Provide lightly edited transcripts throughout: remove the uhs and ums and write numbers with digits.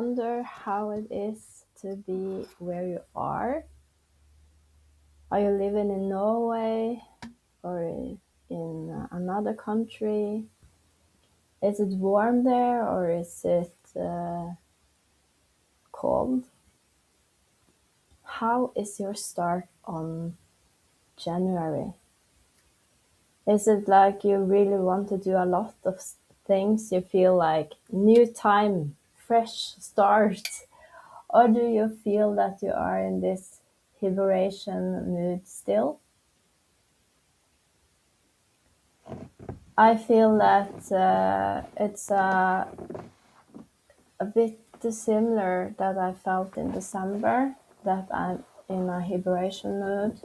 wonder how it is to be where you are? Are you living in Norway or in another country? Is it warm there or is it cold? How is your start on January? Is it like you really want to do a lot of things? You feel like new time, fresh start? Or do you feel that you are in this hibernation mood still? I feel that it's a bit similar that I felt in December, that I'm in a hibernation mood,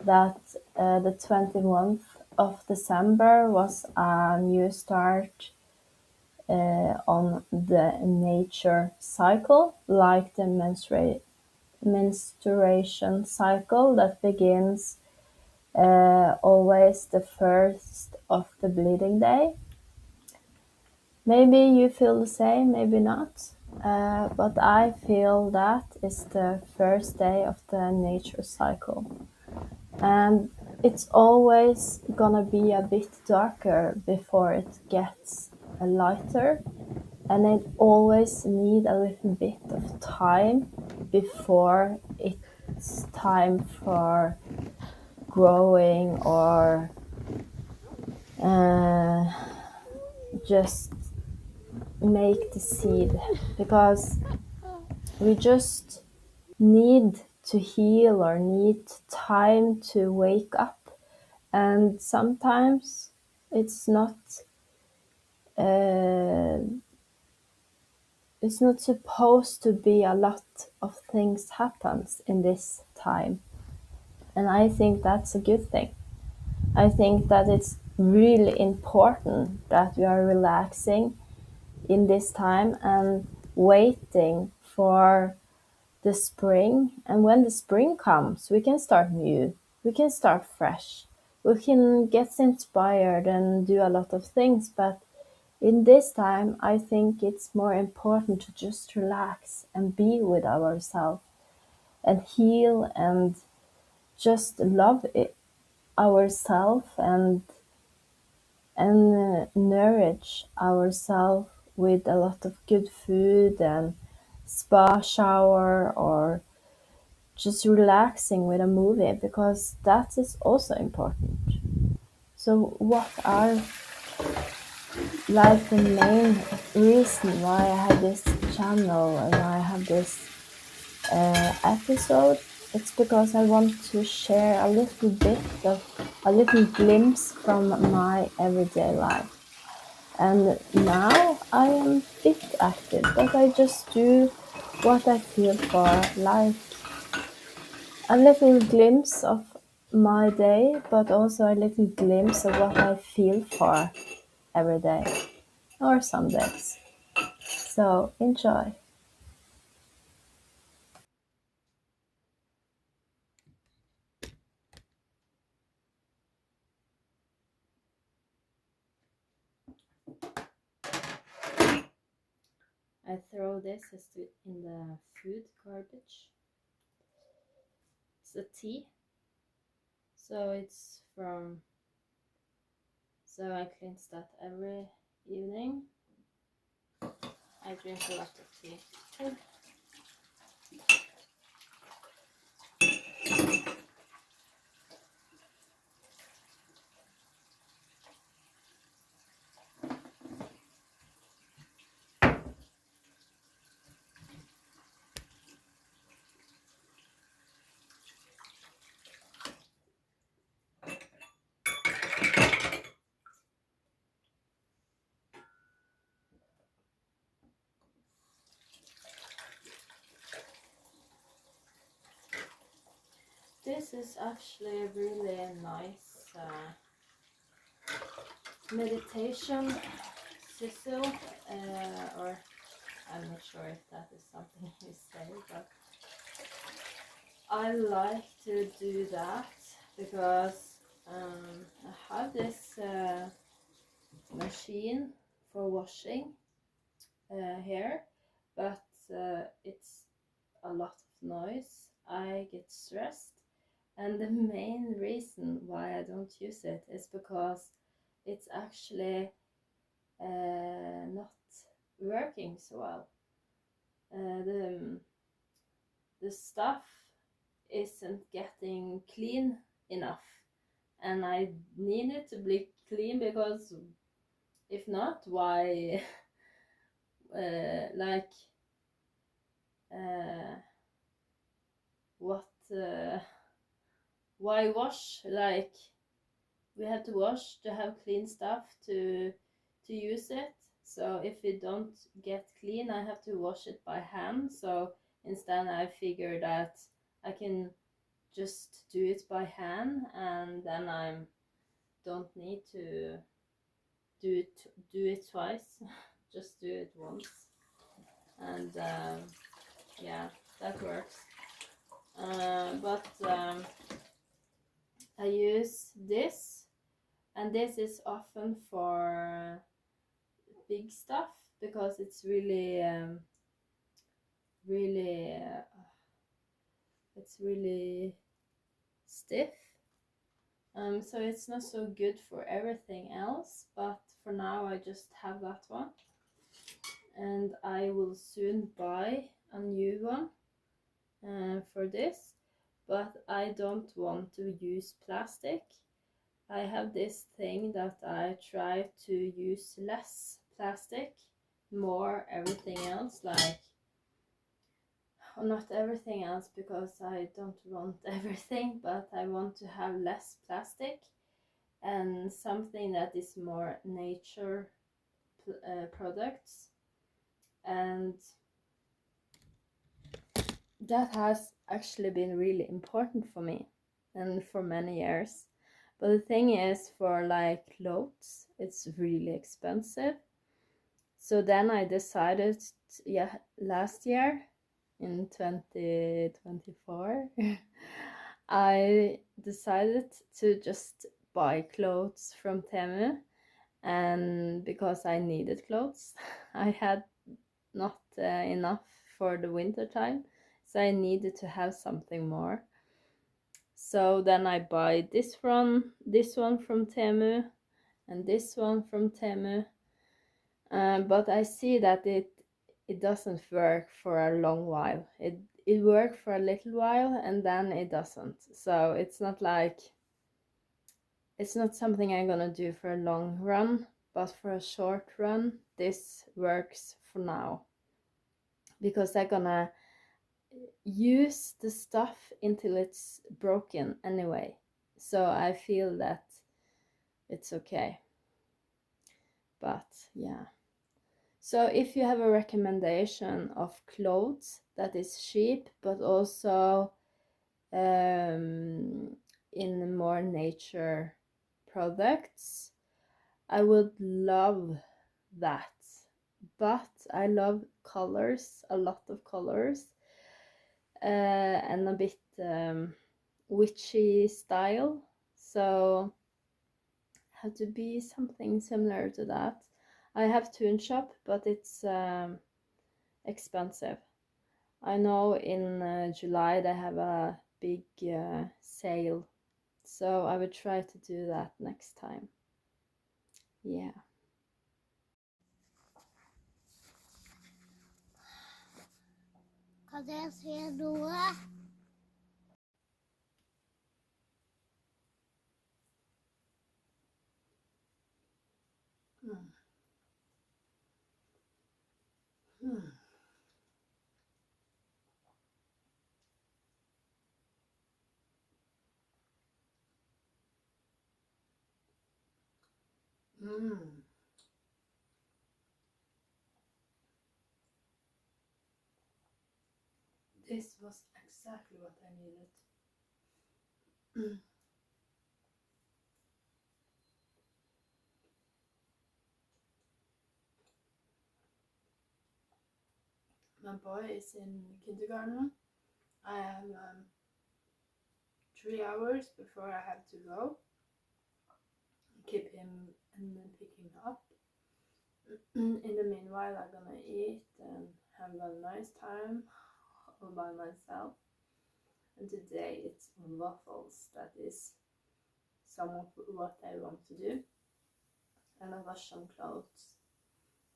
that the 21st of December was a new start on the nature cycle, like the menstruation cycle that begins always the first of the bleeding day. Maybe you feel the same, maybe not. But I feel that is the first day of the nature cycle. And it's always gonna be a bit darker before it gets lighter. And it always need a little bit of time before it's time for growing or just make the seed, because we just need to heal or need time to wake up, and sometimes it's not uh, it's not supposed to be a lot of things happens in this time, and I think that's a good thing. I think that it's really important that we are relaxing in this time and waiting for the spring. And when the spring comes, we can start new, we can start fresh, we can get inspired and do a lot of things. But in this time, I think it's more important to just relax and be with ourselves and heal and just love ourselves and nourish ourselves with a lot of good food and spa shower, or just relaxing with a movie, because that is also important. So what are like the main reason why I have this channel and why I have this episode? It's because I want to share a little bit of a little glimpse from my everyday life. And now I am a bit active, but I just do what I feel for, like a little glimpse of my day, but also a little glimpse of what I feel for every day, or some days. So enjoy. I throw this in the food garbage. It's a tea, so it's from. So I cleanse that every evening. I drink a lot of tea. This is actually a really nice meditation sizzle, or I'm not sure if that is something you say, but I like to do that because I have this machine for washing hair, but it's a lot of noise. I get stressed, and the main reason why I don't use it is because it's actually not working so well. The stuff isn't getting clean enough, and I need it to be clean, because if not, why like what why wash? Like, we have to wash to have clean stuff to use it. So if it don't get clean, I have to wash it by hand. So instead I figure that I can just do it by hand, and then I don't need to do it twice. Just do it once, and yeah, that works. But I use this, and this is often for big stuff, because it's really it's really stiff. So it's not so good for everything else, but for now I just have that one, and I will soon buy a new one for this. But I don't want to use plastic. I have this thing that I try to use less plastic, more everything else, like, not everything else, because I don't want everything, but I want to have less plastic and something that is more nature products. And that has actually been really important for me, and for many years. But the thing is, for like clothes, it's really expensive. So then I decided, last year in 2024, I decided to just buy clothes from Temu, and because I needed clothes, I had not enough for the winter time, so I needed to have something more. So then I buy this one from Temu, and this one from Temu. But I see that it doesn't work for a long while. It worked for a little while, and then it doesn't. So it's not something I'm gonna do for a long run, but for a short run, this works for now, because I'm gonna use the stuff until it's broken anyway. So I feel that it's okay. But yeah. So if you have a recommendation of clothes that is cheap, but also in more nature products, I would love that. But I love colors, a lot of colors, and a bit witchy style. So have to be something similar to that. I have Toon Shop, but it's expensive. I know in July they have a big sale, so I would try to do that next time. Yeah. Kan jeg se noe? Mm. Mm. Mm. This was exactly what I needed. Mm. My boy is in kindergarten. I have 3 hours before I have to go. Keep him and then pick him up. In the meanwhile, I'm gonna eat and have a nice time all by myself. And today it's waffles. That is some of what I want to do. And I wash some clothes.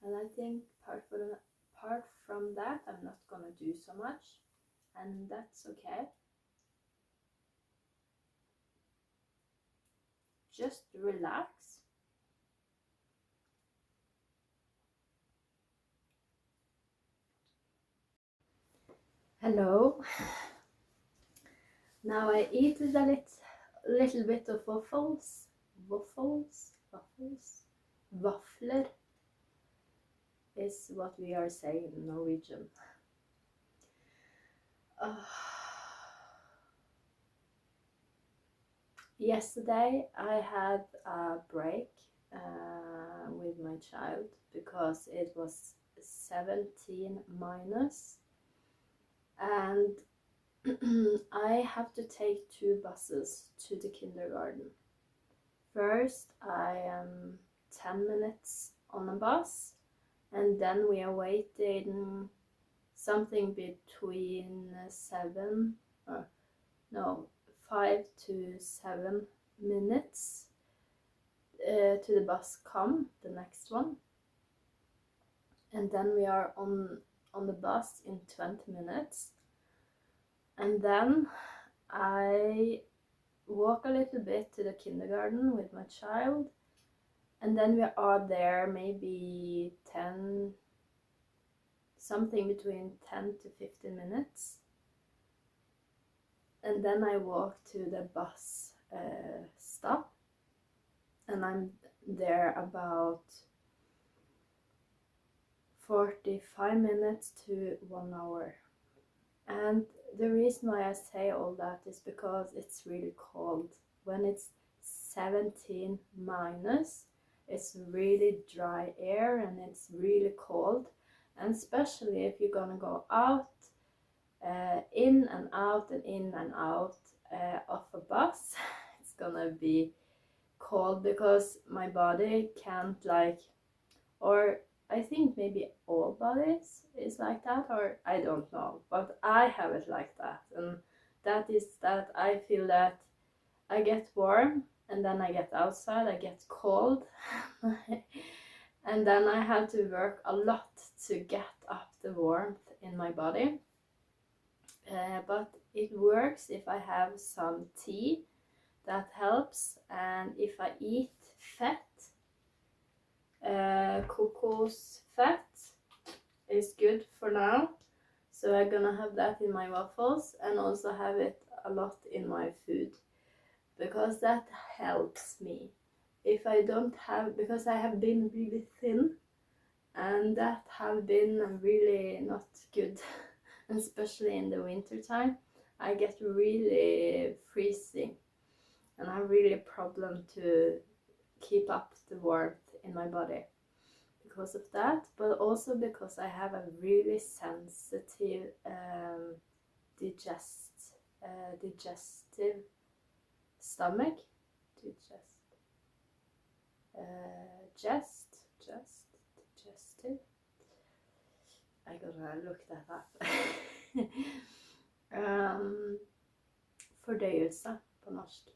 And I think apart from that, I'm not gonna do so much. And that's okay. Just relax. Hello. Now I eat with a little bit of waffles. Waffler is what we are saying in Norwegian. Yesterday I had a break with my child because it was 17 minus, and I have to take 2 buses to the kindergarten. First I am 10 minutes on a bus, and then we are waiting something between 5 to 7 minutes to the bus come, the next one. And then we are on the bus in 20 minutes. And then I walk a little bit to the kindergarten with my child. And then we are there maybe something between 10 to 15 minutes. And then I walk to the bus stop, and I'm there about 45 minutes to 1 hour. And the reason why I say all that is because it's really cold. When it's 17 minus, it's really dry air and it's really cold. And especially if you're gonna go out, in and out and in and out of a bus, it's gonna be cold because my body can't or I think maybe all bodies is like that, or I don't know, but I have it like that. And that is that I feel that I get warm and then I get outside, I get cold and then I have to work a lot to get up the warmth in my body. But it works if I have some tea, that helps. And if I eat fat, cocos fat is good for now, so I'm gonna have that in my waffles and also have it a lot in my food because that helps me. If I don't have, because I have been really thin and that have been really not good especially in the winter time, I get really freezing and I have really a problem to keep up the warmth in my body because of that, but also because I have a really sensitive digestive stomach. Digestive. I gotta look that up. Fordøyelse på norsk.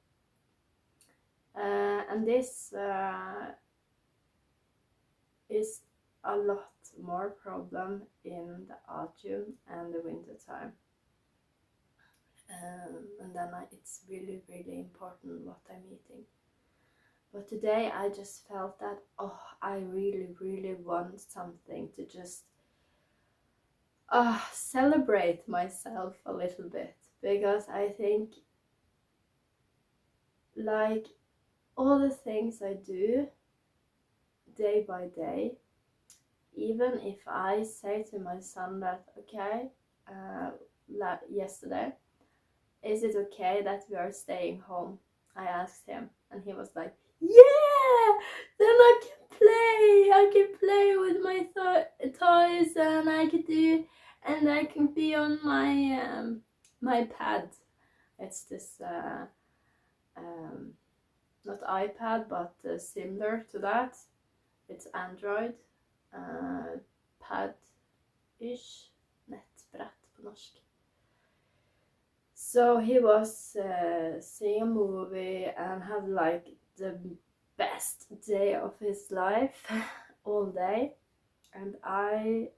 And this is a lot more problem in the autumn and the winter time. And then it's really, really important what I'm eating. But today I just felt that, I really, really want something to just celebrate myself a little bit, because I think like all the things I do day by day, even if I say to my son that, okay, yesterday, is it okay that we are staying home? I asked him and he was like, yeah, then I can play with my toys and I can be on my pad. It's this not iPad, but similar to that. It's Android pad Ish, nettbrett på norsk. So he was seeing a movie and had like the best day of his life all day, and I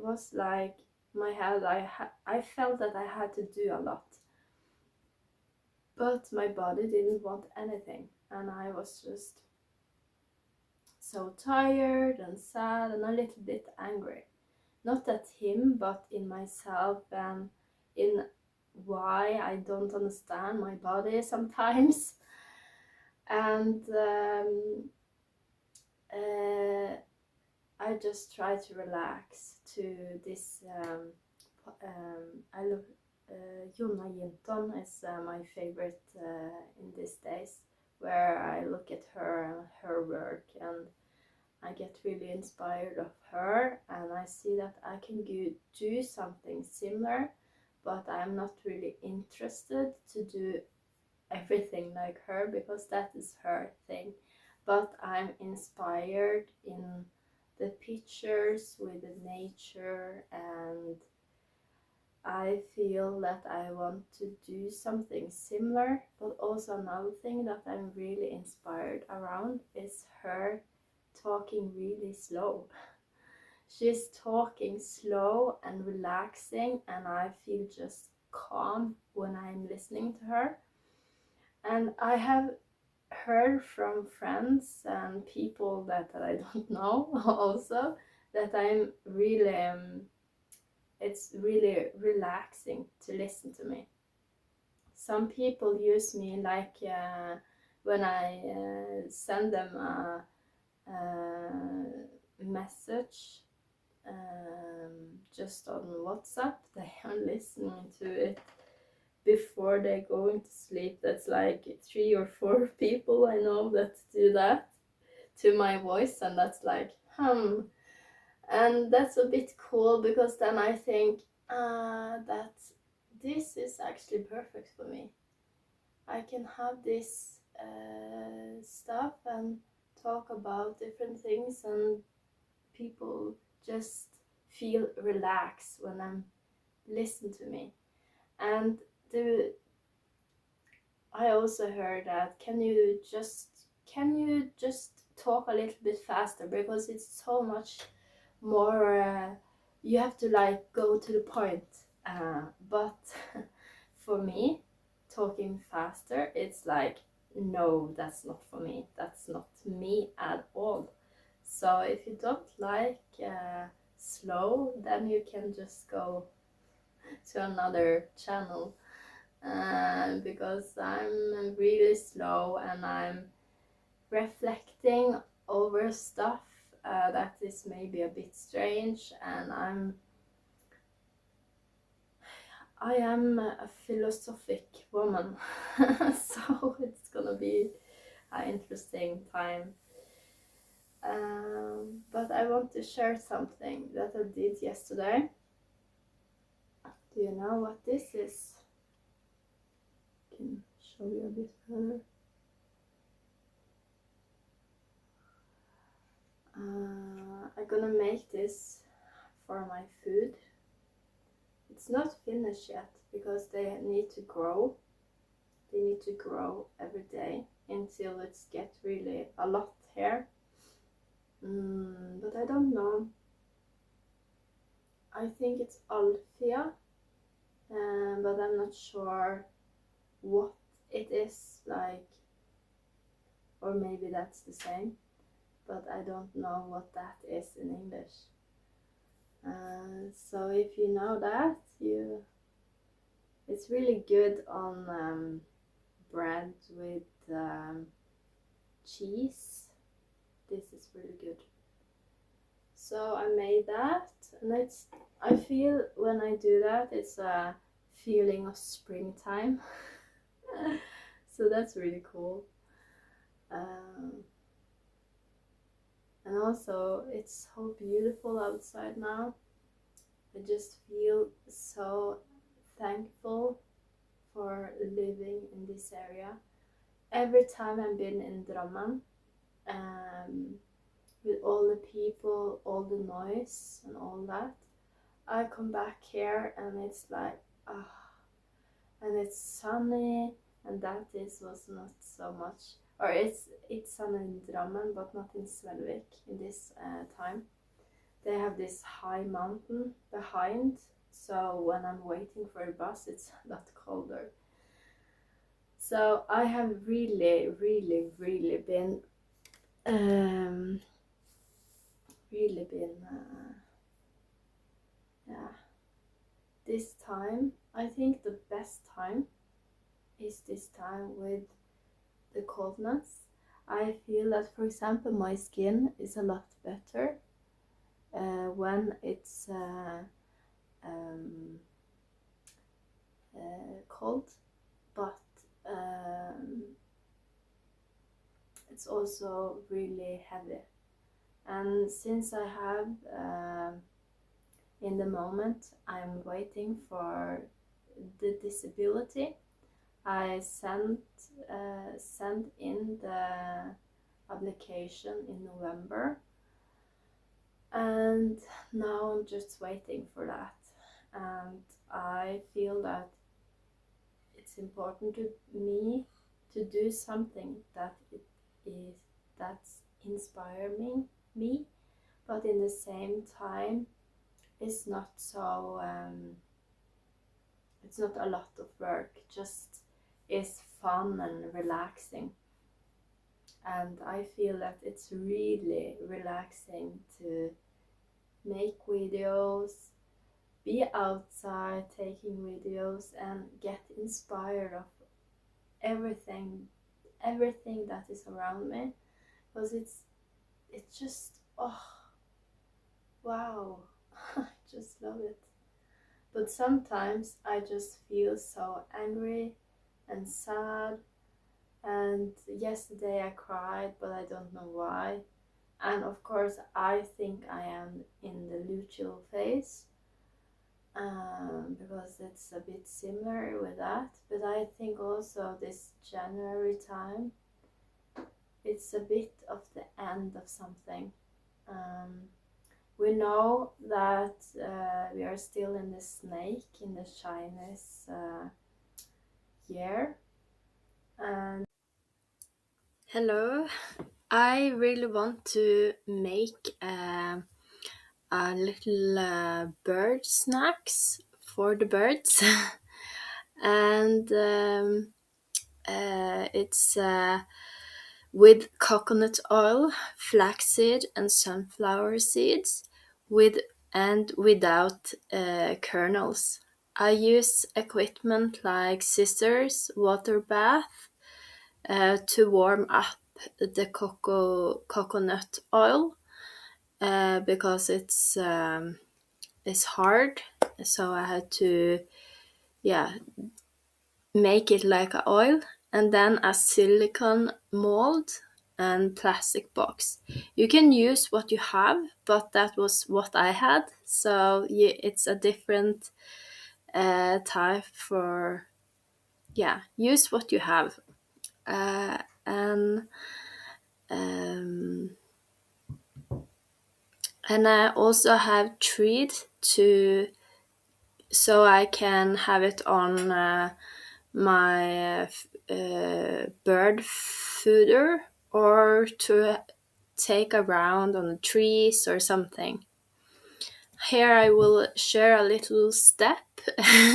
was like, my head, I felt that I had to do a lot, but my body didn't want anything, and I was just so tired and sad and a little bit angry. Not at him, but in myself and in why I don't understand my body sometimes. And I just try to relax to this. I love Jonna Jinton is my favorite in these days, where I look at her and her work, and I get really inspired of her, and I see that I can do something similar, but I'm not really interested to do everything like her because that is her thing. But I'm inspired in the pictures with the nature, and I feel that I want to do something similar. But also another thing that I'm really inspired around is her talking really slow. She's talking slow and relaxing, and I feel just calm when I'm listening to her. And I have heard from friends and people that I don't know also that I'm really it's really relaxing to listen to me. Some people use me like when I send them a message just on WhatsApp, they are listening to it before they're going to sleep. That's like 3 or 4 people I know that do that to my voice, and that's like, and that's a bit cool because then I think that this is actually perfect for me. I can have this stuff and talk about different things, and people just feel relaxed when I'm listen to me. And the I also heard that can you just talk a little bit faster because it's so much more you have to like go to the point, but for me talking faster, it's like, no, that's not for me, that's not me at all. So if you don't like slow, then you can just go to another channel, because I'm really slow and I'm reflecting over stuff that is maybe a bit strange, and I am a philosophic woman, so it's gonna be an interesting time. But I want to share something that I did yesterday. Do you know what this is? I can show you a bit further. I'm gonna make this for my food. It's not finished yet because they need to grow. They need to grow every day until it's get really a lot here. But I don't know. I think it's Alfia, but I'm not sure what it is like, or maybe that's the same, but I don't know what that is in English. So if you know that, it's really good on bread with cheese. This is really good. So I made that, and I feel when I do that, it's a feeling of springtime. So that's really cool. And also, it's so beautiful outside now. I just feel so thankful for living in this area. Every time I've been in Drammen, with all the people, all the noise and all that. I come back here and it's like, and it's sunny, and that is was not so much, or it's sunny in Drammen, but not in Svelvik in this time. They have this high mountain behind, so when I'm waiting for a bus, it's a lot colder. So I have really, really, really been, um, really been, yeah. This time, I think the best time is this time with the coldness. I feel that, for example, my skin is a lot better when it's um, cold, but it's also really heavy. And since I have, in the moment, I'm waiting for the disability, I sent in the application in November, and now I'm just waiting for that. And I feel that it's important to me to do something that it is that's inspiring me, but in the same time, it's not so. It's not a lot of work. Just is fun and relaxing. And I feel that it's really relaxing to make videos, be outside taking videos, and get inspired of everything that is around me, because it's just, oh wow. I just love it. But sometimes I just feel so angry and sad, and yesterday I cried, but I don't know why. And of course, I think I am in the luteal phase, because it's a bit similar with that. But I think also this January time, it's a bit of the end of something. We know that we are still in the snake in the Chinese year. And hello, I really want to make a little bird snacks for the birds, and it's with coconut oil, flaxseed, and sunflower seeds, with and without kernels. I use equipment like scissors, water bath, to warm up the coconut oil, because it's hard, so I had to, yeah, make it like a oil, and then a silicone mold and plastic box. You can use what you have, but that was what I had, so yeah, it's a different type for, yeah, use what you have. And um, and I also have treat to, so I can have it on my bird fooder, or to take around on the trees or something. Here I will share a little step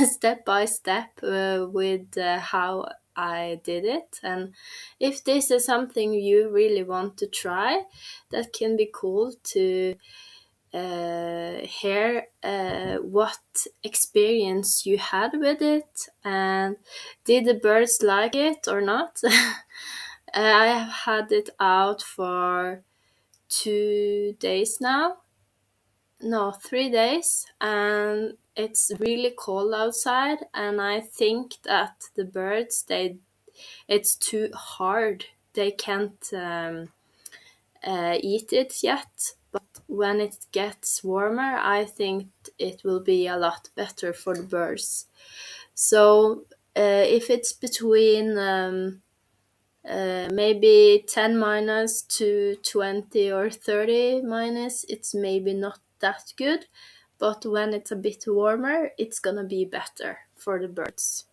step by step with how I did it, and if this is something you really want to try, that can be cool to hear what experience you had with it, and did the birds like it or not. I have had it out for 2 days now, no, 3 days, and it's really cold outside, and I think that the birds, it's too hard, they can't eat it yet, but when it gets warmer, I think it will be a lot better for the birds. So if it's between maybe 10 minus to 20 or 30 minus, it's maybe not that good, but when it's a bit warmer, it's gonna be better for the birds.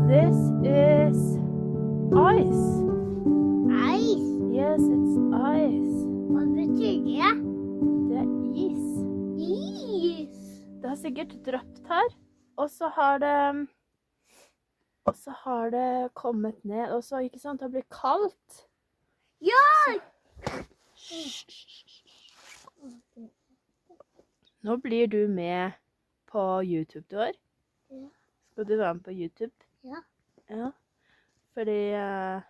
This is ice. Ice? Yes, it's ice. Hva betyr det? Det er is. Is? Det har sikkert dryppet her, og så har det kommet ned, og så, ikke sant, det blir kaldt. Ja! Nå blir du med på YouTube, du har. Ja. Skal du være med på YouTube? Ja. Ja, fordi, ja.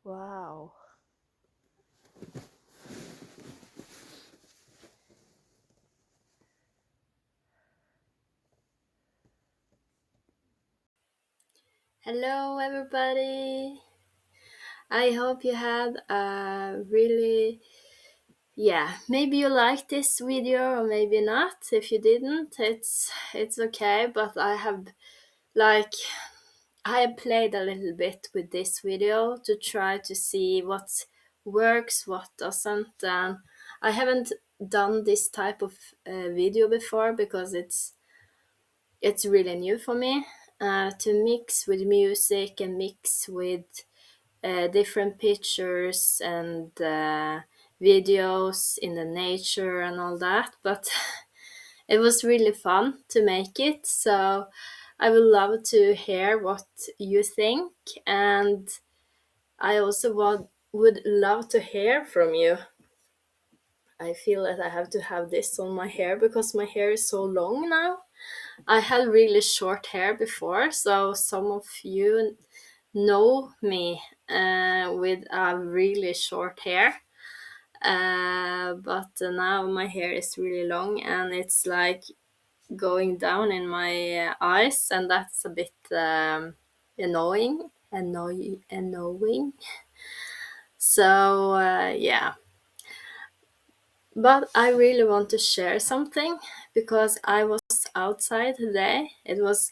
Wow. Hello, everybody. I hope you had a really, maybe you liked this video or maybe not. If you didn't, it's okay, but I have played a little bit with this video to try to see what works, what doesn't, and I haven't done this type of video before because it's really new for me to mix with music and mix with different pictures and videos in the nature and all that, but it was really fun to make it, so I would love to hear what you think, and I also would love to hear from you. I feel that I have to have this on my hair because my hair is so long now. I had really short hair before, so some of you know me with a really short hair. But now my hair is really long and it's like going down in my eyes, and that's a bit annoying. So yeah, but I really want to share something because I was outside today. It was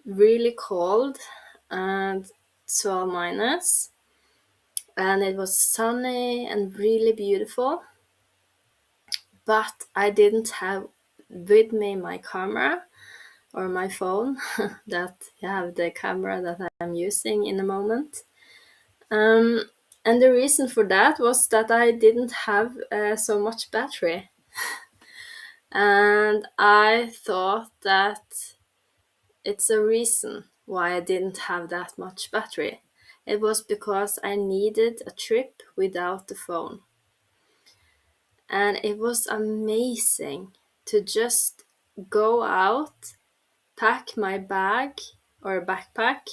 really cold and 12 minus, and it was sunny and really beautiful. But I didn't have with me my camera or my phone that have the camera that I'm using in the moment. Um, and the reason for that was that I didn't have so much battery. And I thought that it's a reason why I didn't have that much battery. It was because I needed a trip without the phone. And it was amazing to just go out, pack my bag or backpack,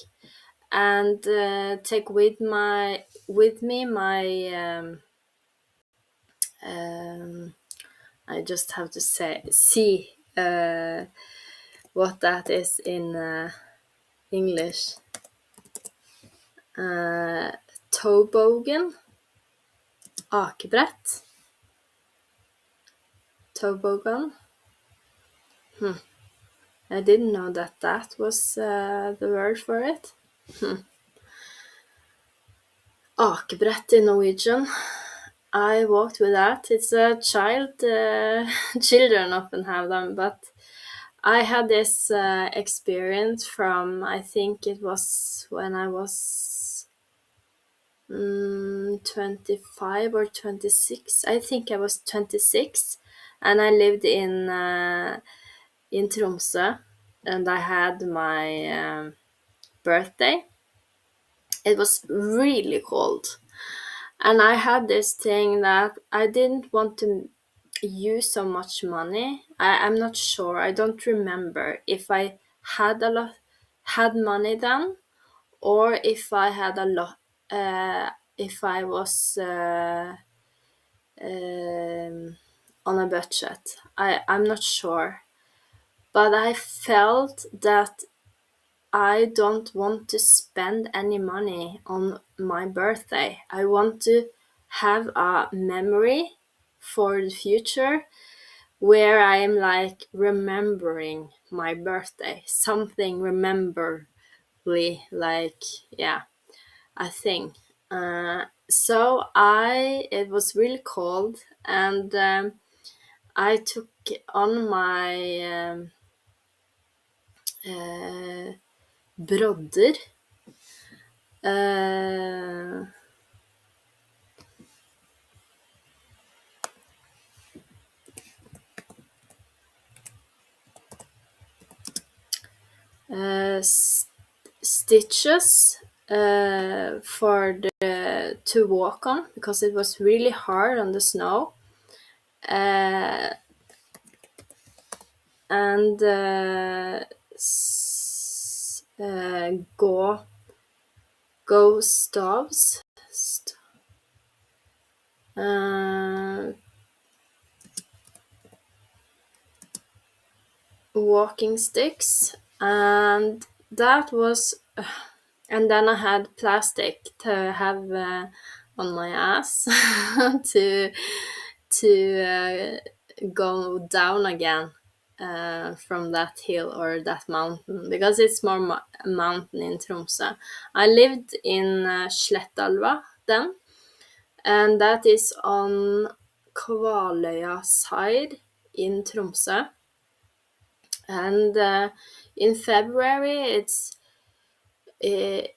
and take with me my um, I just have to see what that is in English. Uh, Toboggan, akebrett, toboggan. I didn't know that that was the word for it. Akebrett in Norwegian. I walked with that. It's a child. Children often have them, but I had this experience from, I think it was when I was 25 or 26. I think I was 26, and I lived in Tromsø, and I had my birthday. It was really cold, and I had this thing that I didn't want to use so much money. I'm not sure. I don't remember if I had money then, or if I had a lot. If I was on a budget. I'm not sure, but I felt that I don't want to spend any money on my birthday. I want to have a memory for the future where I am like remembering my birthday, something rememberably, like, yeah, a thing. So it was really cold, and I took on my uh, brodder. Uh, Stitches for the to walk on because it was really hard on the snow, uh, and go stoves, uh, walking sticks, and that was and then I had plastic to have on my ass to go down again from that hill or that mountain because it's more a mountain in Tromsø. I lived in Slettalva then, and that is on Kvaløya side in Tromsø. And in February it,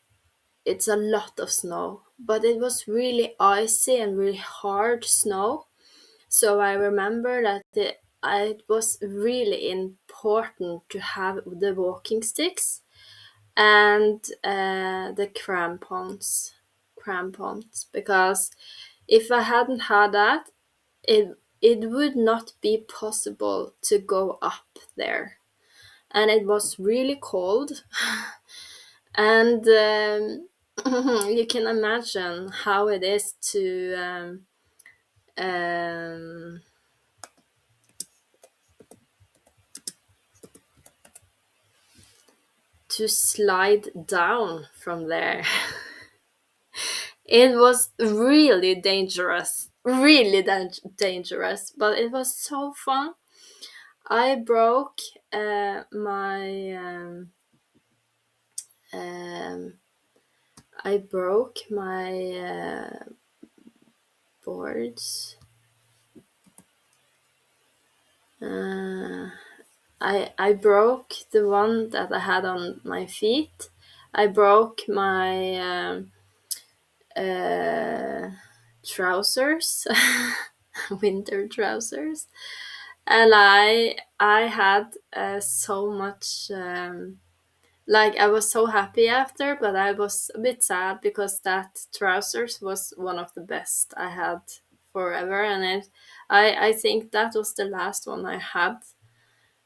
it's a lot of snow, but it was really icy and really hard snow. So I remember that it was really important to have the walking sticks and the crampons, because if I hadn't had that, it would not be possible to go up there, and it was really cold. And you can imagine how it is to um, to slide down from there. It was really dangerous, really dangerous, but it was so fun. I broke my um, I broke my boards. Uh, I broke the one that I had on my feet. I broke my uh, trousers, winter trousers, and I had so much. Like I was so happy after, but I was a bit sad because that trousers was one of the best I had forever, and I think that was the last one I had,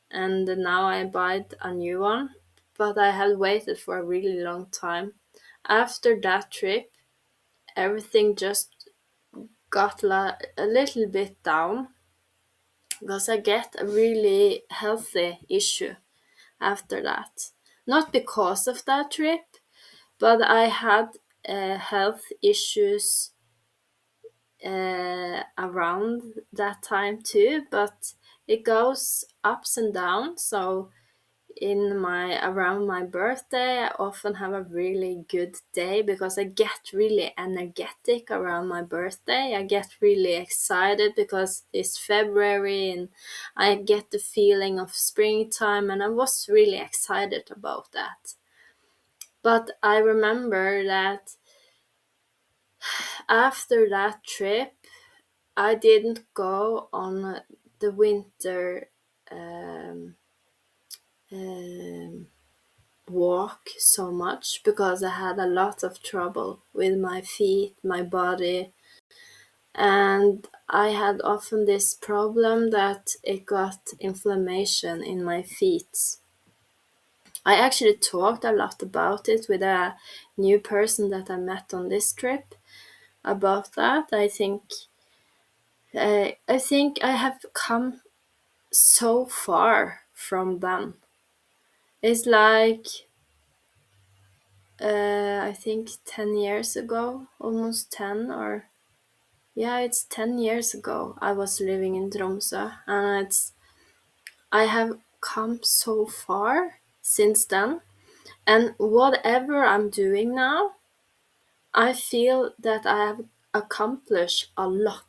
and now I bought a new one, but I had waited for a really long time. After that trip, everything just got a little bit down because I get a really healthy issue after that. Not because of that trip, but I had health issues around that time too. But it goes ups and downs. So in my around my birthday, I often have a really good day because I get really energetic around my birthday. I get really excited because it's February and I get the feeling of springtime, and I was really excited about that. But I remember that after that trip, I didn't go on the winter um, um, walk so much because I had a lot of trouble with my feet, my body, and I had often this problem that it got inflammation in my feet. I actually talked a lot about it with a new person that I met on this trip about that. I think I have come so far from them. It's like I think 10 years ago, almost 10, or yeah, it's 10 years ago. I was living in Tromsø, and I have come so far since then. And whatever I'm doing now, I feel that I have accomplished a lot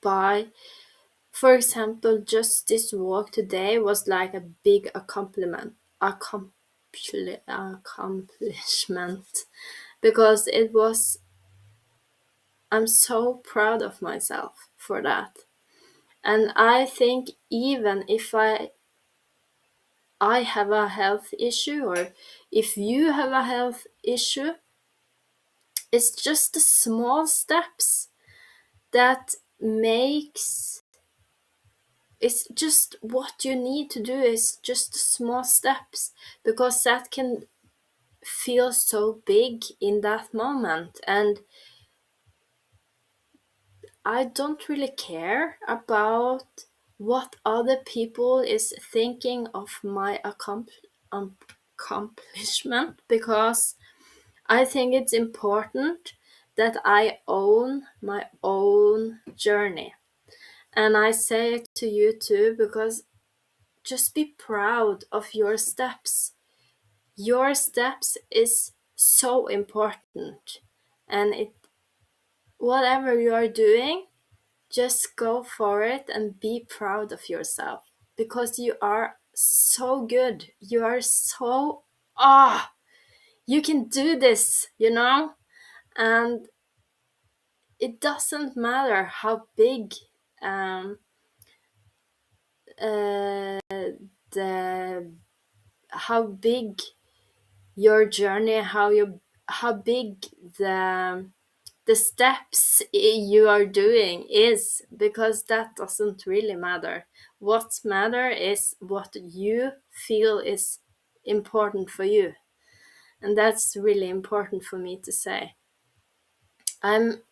by. For example, just this walk today was like a big accomplishment because it was. I'm so proud of myself for that, and I think even if I have a health issue, or if you have a health issue, it's just the small steps that makes. It's just what you need to do is just small steps because that can feel so big in that moment, and I don't really care about what other people is thinking of my accomplishment because I think it's important that I own my own journey, and I say it to you too because just be proud of your steps. Your steps is so important, and it whatever you are doing, just go for it and be proud of yourself because you are so good. You are so you can do this, and it doesn't matter how big um the how big your journey, how big the steps you are doing is, because that doesn't really matter. What matter is what you feel is important for you, and that's really important for me to say. I'm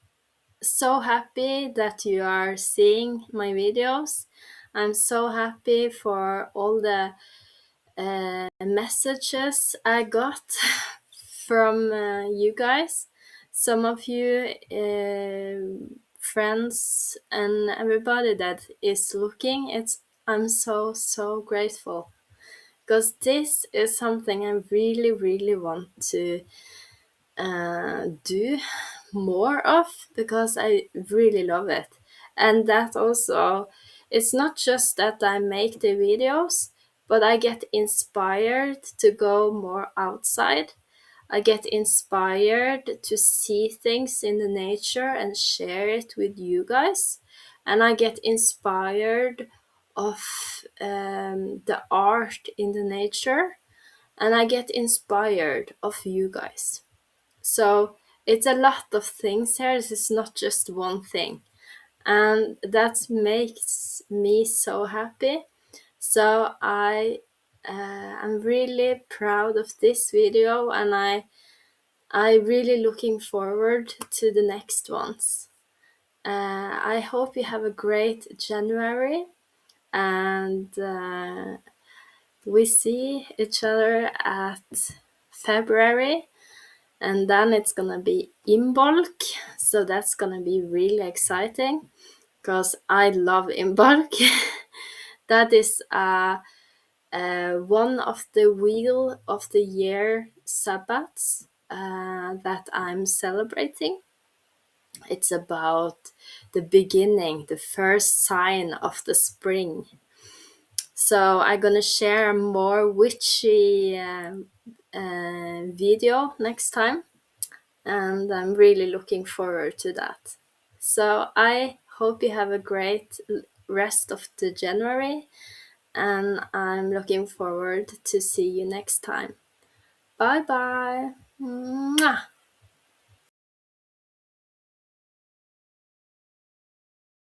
so happy that you are seeing my videos. I'm so happy for all the messages I got from you guys. Some of you friends and everybody that is looking. It's I'm so grateful because this is something I really want to do more of because I really love it. And that also, it's not just that I make the videos, but I get inspired to go more outside. I get inspired to see things in the nature and share it with you guys. And I get inspired of the art in the nature. And I get inspired of you guys. So it's a lot of things here. This is not just one thing. And that makes me so happy. So I'm really proud of this video, and I really looking forward to the next ones. I hope you have a great January, and we see each other at February, and then it's gonna be Imbolc, so that's gonna be really exciting because I love Imbolc. That is one of the wheel of the year Sabbats that I'm celebrating. It's about the beginning, the first sign of the spring. So I'm gonna share a more witchy video next time, and I'm really looking forward to that. So I hope you have a great rest of the January, and I'm looking forward to see you next time. Bye bye. Mwah.